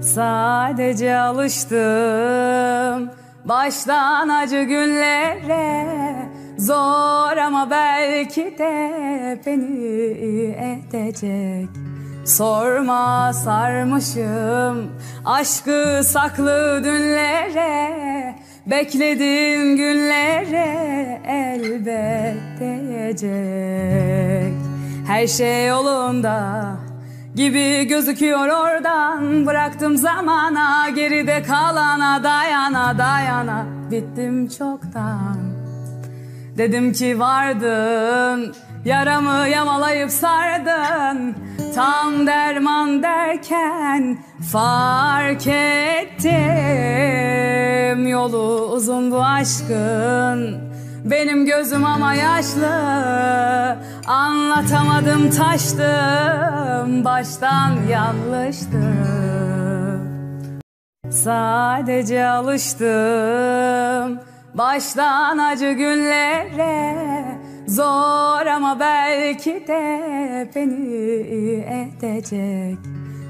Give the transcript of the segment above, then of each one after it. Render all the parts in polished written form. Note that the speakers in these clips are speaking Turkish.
Sadece alıştım baştan acı günlere. Zor ama belki de beni edecek. Sorma sarmışım aşkı saklı dünlere. Beklediğim günlere elbet değecek. Her şey yolunda gibi gözüküyor oradan. Bıraktım zamana, geride kalana, dayana dayana. Bittim çoktan. Dedim ki vardın, yaramı yamalayıp sardın. Tam derman derken fark ettim. Yolu uzun bu aşkın, benim gözüm ama yaşlı. Anlatamadım, taştım, baştan yanlıştım. Sadece alıştım baştan acı günlere. Zor ama belki de beni edecek.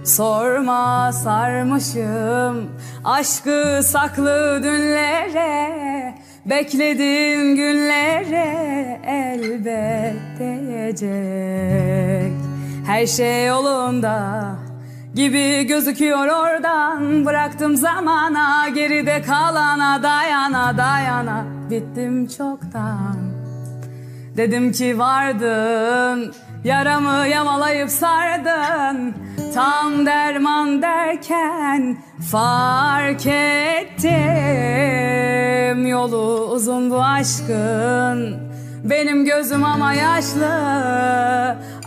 Sorma sarmışım aşkı saklı dünlere. Beklediğim günlere elbet değecek. Her şey yolunda gibi gözüküyor oradan. Bıraktım zamana, geride kalana, dayana dayana. Bittim çoktan. Dedim ki vardın, yaramı yamalayıp sardın. Tam derman derken fark ettim. Yolu uzun bu aşkın, benim gözüm ama yaşlı.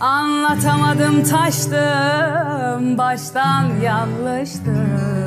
Anlatamadım, taştım, baştan yanlıştım.